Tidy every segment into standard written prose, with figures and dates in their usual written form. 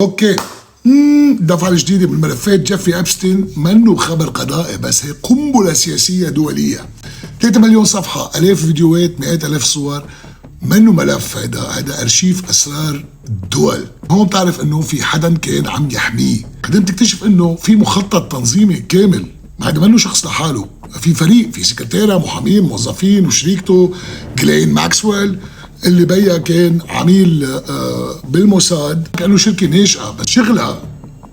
اوكي. الدفعة الجديدة من ملفات جيفري أبستين منه خبر قضائي، بس هي قنبلة سياسية دولية. 3 مليون صفحة، آلاف فيديوهات، مئات آلاف صور. منه ملف، هيدا أرشيف أسرار الدول. هون بتعرف إنه في حدا كان عم يحميه، بعدين بتكتشف إنه في مخطط تنظيمي كامل. هيدا منه شخص لحاله، في فريق، في سكرتيرة، محامين، موظفين، وشريكته جلين ماكسويل اللي بيها كان عميل بالموساد، كأنه شركة ناشئة بس شغلها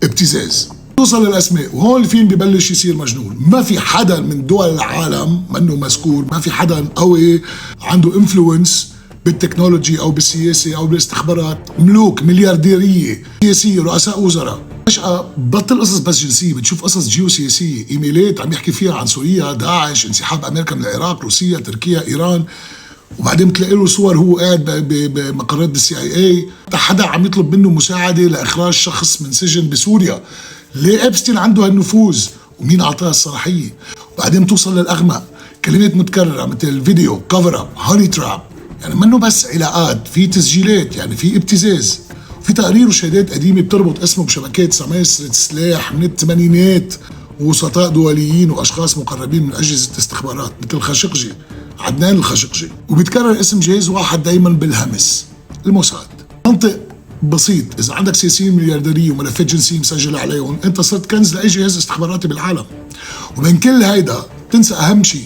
ابتزاز. توصل للأسماء، وهون الفيلم ببلش يصير مجنون. ما في حدا من دول العالم منه مذكور، ما في حدا قوي عنده انفلونس بالتكنولوجي أو بالسياسة أو بالاستخبارات. ملوك، مليارديرية، سياسية، رؤساء وزراء. فجأة بطل قصص بس جنسية، بتشوف قصص جيوسياسية، إيميلات عم يحكي فيها عن سوريا، داعش، انسحاب أمريكا من العراق، روسيا، تركيا، إيران. وبعدين بتلاقي له صور هو قاعد بمقرات السي اي اي، حدا عم يطلب منه مساعده لاخراج شخص من سجن بسوريا. ليه ابستين عنده هالنفوذ ومين اعطاه الصلاحيه؟ وبعدين بتوصل للاغمى، كلمات متكرره مثل فيديو، كفر اب، هاني تراب. يعني منه بس علاقات، في تسجيلات، يعني في ابتزاز، في تقارير وشهادات قديمه بتربط اسمه بشبكات سماسرة سلاح من الثمانينات، ووسطاء دوليين واشخاص مقربين من اجهزه الاستخبارات مثل خاشقجي، عدنان الخاشقجي. وبيتكرر اسم جهاز واحد دايما بالهمس، الموساد. منطق بسيط، اذا عندك سياسيين مليارديريه وملفات جنسيه مسجله عليهم، انت صرت كنز لاي جهاز استخباراتي بالعالم. وبين كل هيدا تنسى اهم شيء،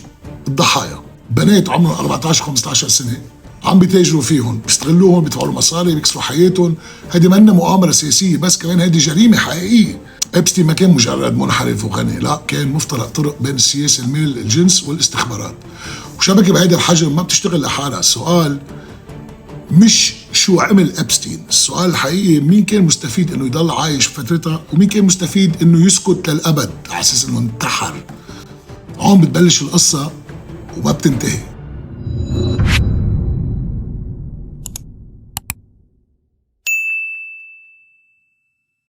الضحايا، بنات عمرهم 14 15 سنه عم بيتاجروا فيهم، بيستغلوهم، بيدفعوا لهم مصاري، بيكسروا حياتهم. هيدي منا مؤامره سياسيه بس، كمان هيدي جريمه حقيقيه. ابستين ما كان مجرد منحرف وغني، لا، كان مفترق طرق بين السياسه، المال، الجنس والاستخبارات. وشبكه بهيدا الحجم ما بتشتغل لحالها. السؤال مش شو عمل ابستين، السؤال الحقيقي مين كان مستفيد انه يضل عايش بفترتها، ومين كان مستفيد انه يسكت للابد على اساس انه انتحر. هون بتبلش القصه وما بتنتهي.